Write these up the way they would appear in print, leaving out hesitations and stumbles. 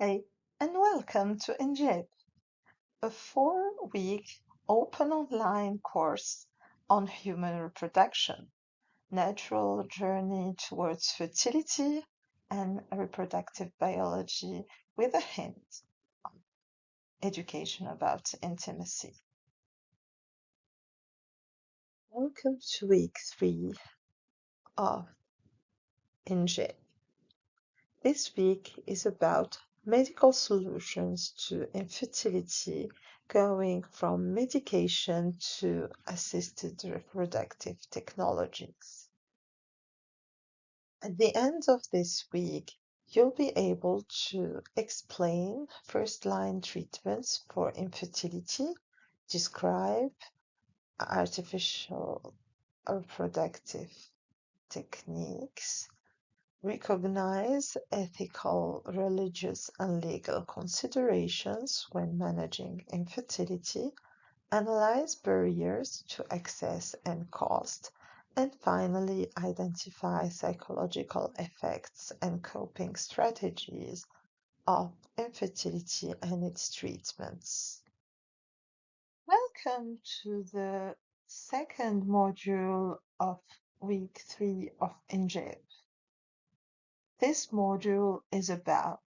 Hi, and welcome to injeb, a 4-week open online course on human reproduction, natural journey towards fertility, and reproductive biology with a hint on education about intimacy. Welcome to week 3 of injeb. This week is about medical solutions to infertility, going from medication to assisted reproductive technologies. At the end of this week, you'll be able to explain first-line treatments for infertility, describe artificial reproductive techniques, recognize ethical, religious, and legal considerations when managing infertility, analyze barriers to access and cost, and finally identify psychological effects and coping strategies of infertility and its treatments. Welcome to the second module of week 3 of injeb. This module is about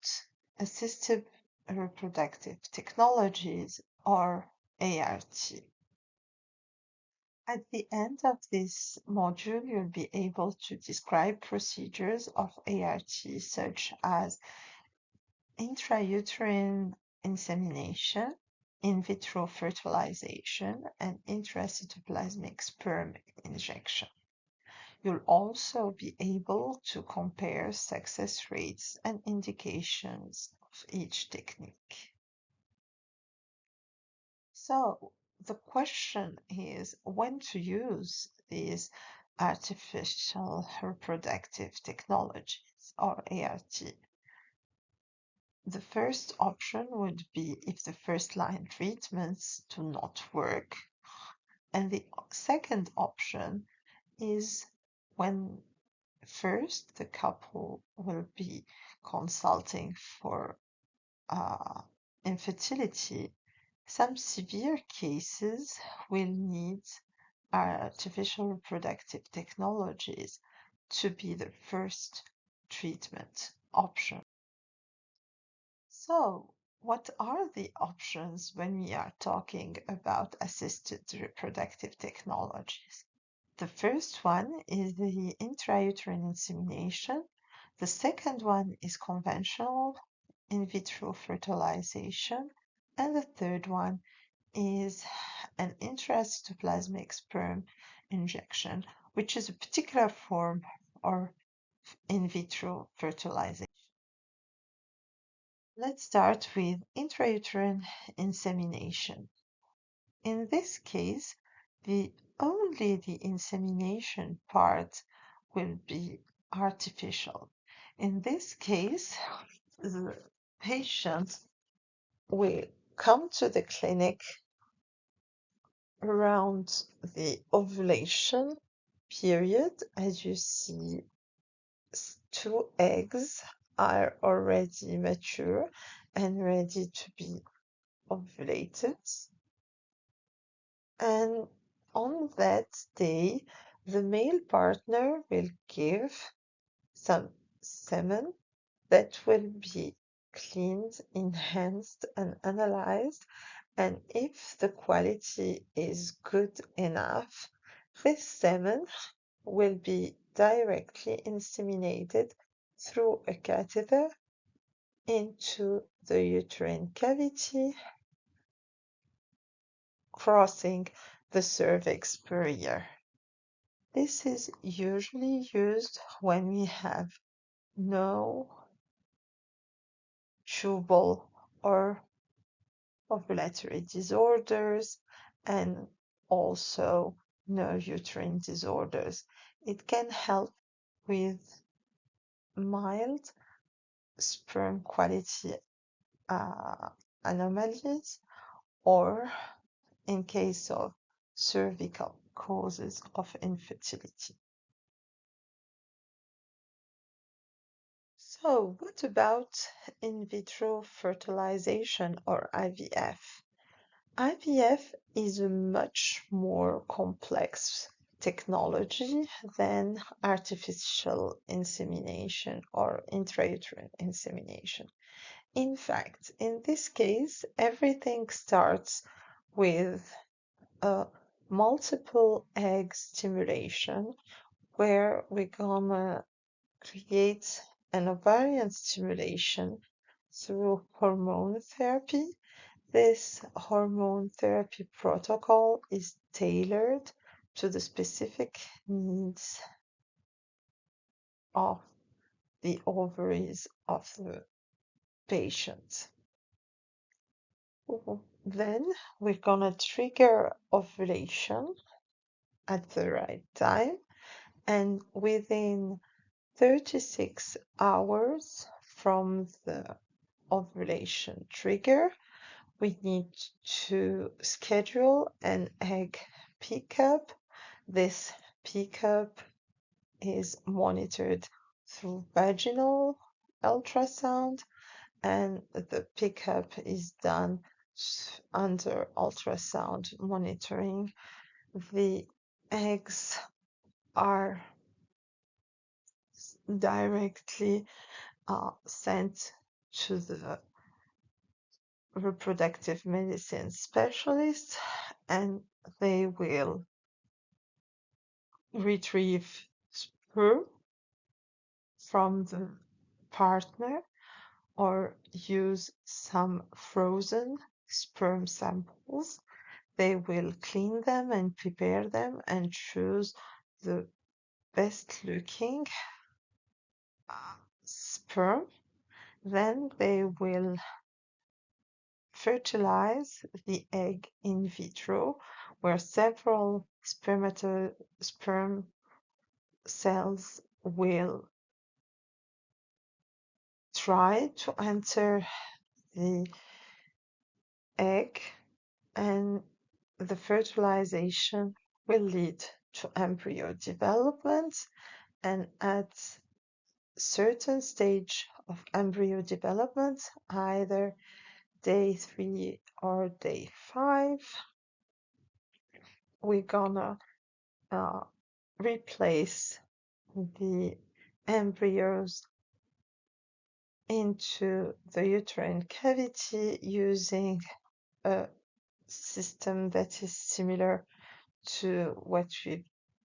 assistive reproductive technologies, or ART. At the end of this module, you'll be able to describe procedures of ART such as intrauterine insemination, in vitro fertilization, and intracytoplasmic sperm injection. You'll also be able to compare success rates and indications of each technique. So the question is when to use these artificial reproductive technologies, or ART. The first option would be if the first-line treatments do not work, and the second option is when first the couple will be consulting for infertility. Some severe cases will need artificial reproductive technologies to be the first treatment option. So, what are the options when we are talking about assisted reproductive technologies? The first one is the intrauterine insemination. The second one is conventional in vitro fertilization. And the third one is an intracytoplasmic sperm injection, which is a particular form of in vitro fertilization. Let's start with intrauterine insemination. In this case, only the insemination part will be artificial. In this case, the patient will come to the clinic around the ovulation period. As you see, 2 eggs are already mature and ready to be ovulated. And on that day, the male partner will give some semen that will be cleaned, enhanced, and analyzed. And if the quality is good enough, this semen will be directly inseminated through a catheter into the uterine cavity, crossing the cervix barrier. This is usually used when we have no tubal or ovulatory disorders and also no uterine disorders. It can help with mild sperm quality anomalies, or in case of cervical causes of infertility. So, what about in vitro fertilization or IVF? IVF is a much more complex technology than artificial insemination or intrauterine insemination. In fact, in this case, everything starts with a multiple egg stimulation where we're gonna create an ovarian stimulation through hormone therapy. This hormone therapy protocol is tailored to the specific needs of the ovaries of the patient. Then we're gonna trigger ovulation at the right time, and within 36 hours from the ovulation trigger, we need to schedule an egg pickup. This pickup is monitored through vaginal ultrasound, and the pickup is done under ultrasound monitoring. The eggs are directly sent to the reproductive medicine specialist, and they will retrieve sperm from the partner or use some frozen sperm samples. They will clean them and prepare them and choose the best looking sperm. Then they will fertilize the egg in vitro, where several sperm cells will try to enter the egg, and the fertilization will lead to embryo development. And at certain stage of embryo development, either day 3 or day 5, we're gonna replace the embryos into the uterine cavity using a system that is similar to what we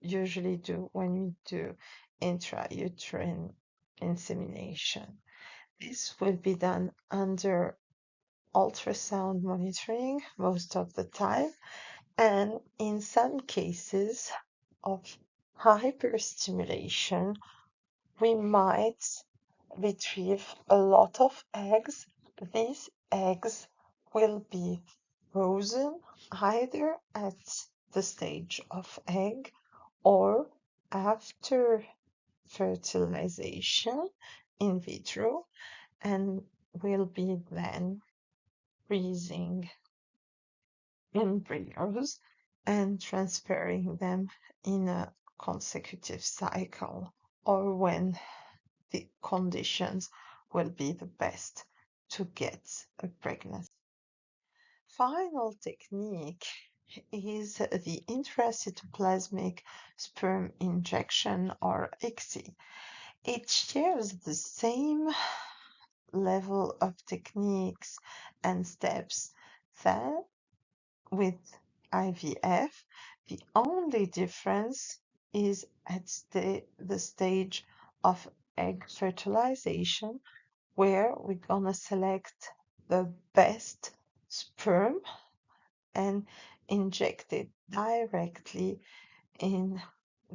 usually do when we do intrauterine insemination. This will be done under ultrasound monitoring most of the time, and in some cases of hyperstimulation, we might retrieve a lot of eggs. These eggs will be frozen either at the stage of egg or after fertilization in vitro, and will be then freezing embryos and transferring them in a consecutive cycle, or when the conditions will be the best to get a pregnancy. Final technique is the intracytoplasmic sperm injection, or ICSI. It shares the same level of techniques and steps that with IVF. The only difference is at the stage of egg fertilization, where we're gonna select the best sperm and inject it directly in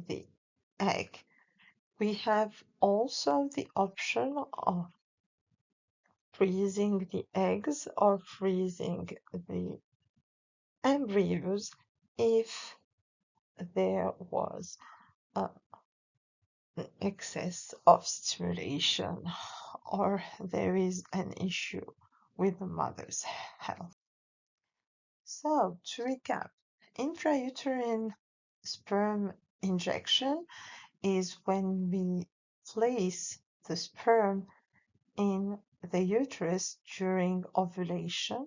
the egg. We have also the option of freezing the eggs or freezing the embryos if there was an excess of stimulation or there is an issue with the mother's health. So, to recap, intrauterine sperm injection is when we place the sperm in the uterus during ovulation.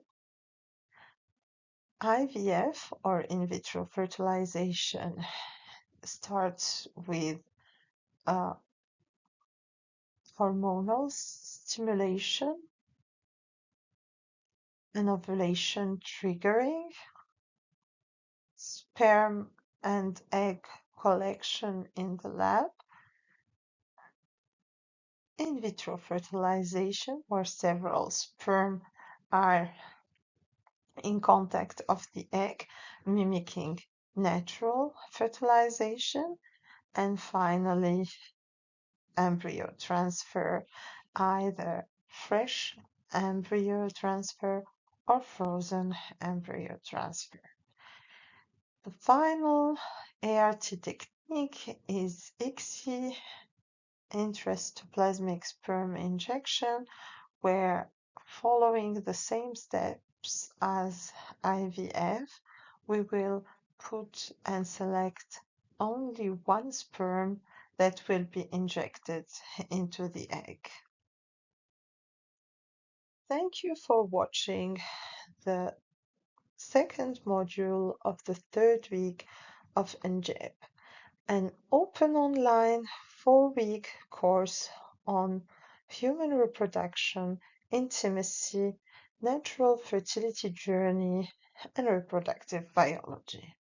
IVF, or in vitro fertilization, starts with uh, hormonal stimulation and ovulation triggering, sperm and egg collection in the lab, in vitro fertilization, where several sperm are in contact of the egg, mimicking natural fertilization, and finally embryo transfer, either fresh embryo transfer or frozen embryo transfer. The final ART technique is ICSI, intracitoplasmic sperm injection, where following the same steps as IVF, we will put and select only one sperm that will be injected into the egg. Thank you for watching the second module of the third week of injeb, an open online 4-week course on human reproduction, intimacy, natural fertility journey, and reproductive biology.